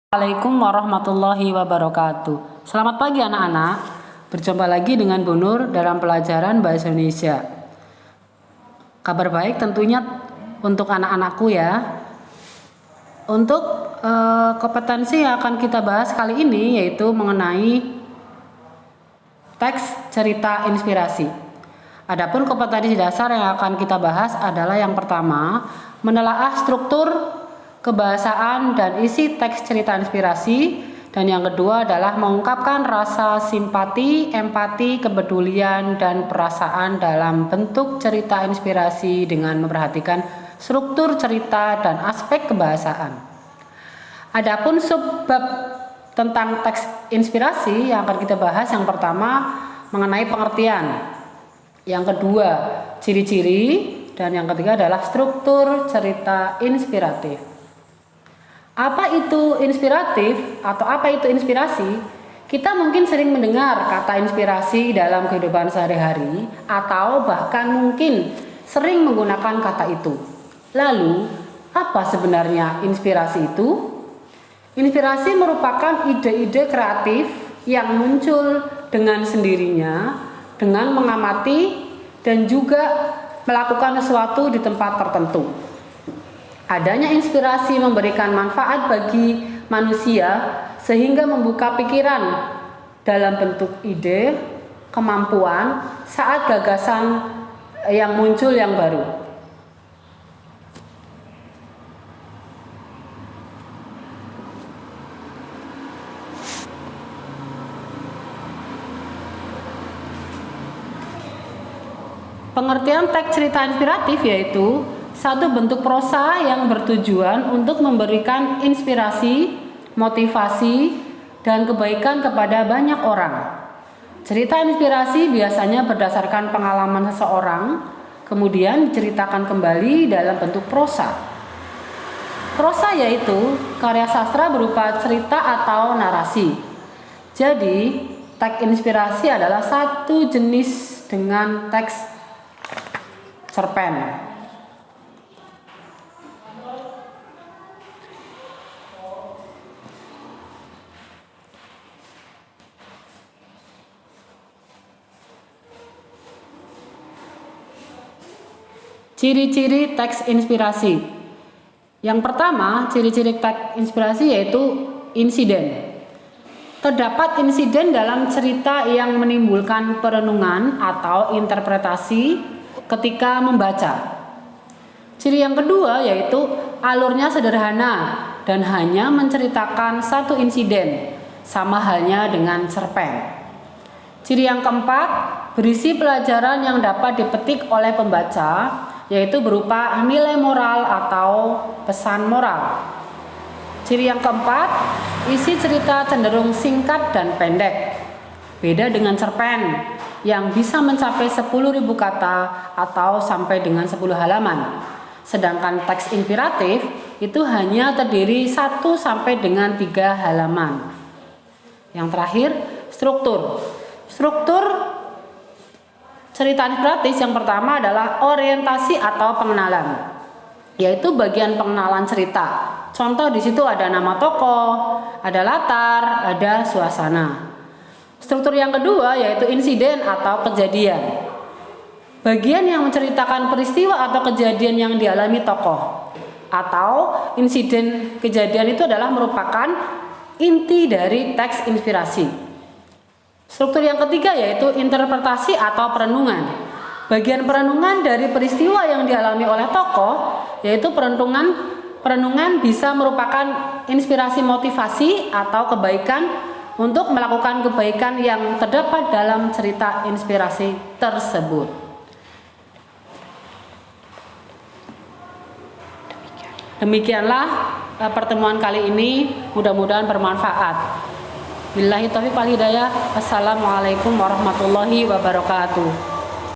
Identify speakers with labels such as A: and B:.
A: Assalamualaikum warahmatullahi wabarakatuh. Selamat pagi anak-anak. Berjumpa lagi dengan Bu Nur dalam pelajaran Bahasa Indonesia. Kabar baik tentunya untuk anak-anakku ya. Untuk kompetensi yang akan kita bahas kali ini yaitu mengenai teks cerita inspirasi. Adapun kompetensi dasar yang akan kita bahas adalah yang pertama, menelaah struktur kebahasaan dan isi teks cerita inspirasi, dan yang kedua adalah mengungkapkan rasa simpati, empati, kepedulian, dan perasaan dalam bentuk cerita inspirasi dengan memperhatikan struktur cerita dan aspek kebahasaan. Adapun subbab tentang teks inspirasi yang akan kita bahas, yang pertama mengenai pengertian, yang kedua ciri-ciri, dan yang ketiga adalah struktur cerita inspiratif. Apa itu inspiratif atau apa itu inspirasi? Kita mungkin sering mendengar kata inspirasi dalam kehidupan sehari-hari atau bahkan mungkin sering menggunakan kata itu. Lalu, apa sebenarnya inspirasi itu? Inspirasi merupakan ide-ide kreatif yang muncul dengan sendirinya, dengan mengamati dan juga melakukan sesuatu di tempat tertentu. Adanya inspirasi memberikan manfaat bagi manusia sehingga membuka pikiran dalam bentuk ide, kemampuan saat gagasan yang muncul yang baru. Pengertian teks cerita inspiratif yaitu satu bentuk prosa yang bertujuan untuk memberikan inspirasi, motivasi, dan kebaikan kepada banyak orang. Cerita inspirasi biasanya berdasarkan pengalaman seseorang, kemudian diceritakan kembali dalam bentuk prosa. Prosa yaitu karya sastra berupa cerita atau narasi. Jadi, teks inspirasi adalah satu jenis dengan teks cerpen. Ciri-ciri teks inspirasi. Yang pertama, ciri-ciri teks inspirasi yaitu insiden. Terdapat insiden dalam cerita yang menimbulkan perenungan atau interpretasi ketika membaca. Ciri yang kedua yaitu alurnya sederhana dan hanya menceritakan satu insiden, sama halnya dengan cerpen. Ciri yang keempat, berisi pelajaran yang dapat dipetik oleh pembaca, yaitu berupa nilai moral atau pesan moral. Ciri yang keempat, isi cerita cenderung singkat dan pendek. Beda dengan cerpen yang bisa mencapai 10.000 kata atau sampai dengan 10 halaman. Sedangkan teks inspiratif itu hanya terdiri 1 sampai dengan 3 halaman. Yang terakhir, struktur. Struktur cerita inspiratif yang pertama adalah orientasi atau pengenalan, yaitu bagian pengenalan cerita. Contoh di situ ada nama tokoh, ada latar, ada suasana. Struktur yang kedua yaitu insiden atau kejadian. Bagian yang menceritakan peristiwa atau kejadian yang dialami tokoh. Atau insiden kejadian itu adalah merupakan inti dari teks inspirasi. Struktur yang ketiga yaitu interpretasi atau perenungan. Bagian perenungan dari peristiwa yang dialami oleh tokoh, yaitu perenungan bisa merupakan inspirasi motivasi atau kebaikan untuk melakukan kebaikan yang terdapat dalam cerita inspirasi tersebut. Demikianlah pertemuan kali ini, mudah-mudahan bermanfaat. Billahi taufiq wal hidayah. Assalamualaikum warahmatullahi wabarakatuh.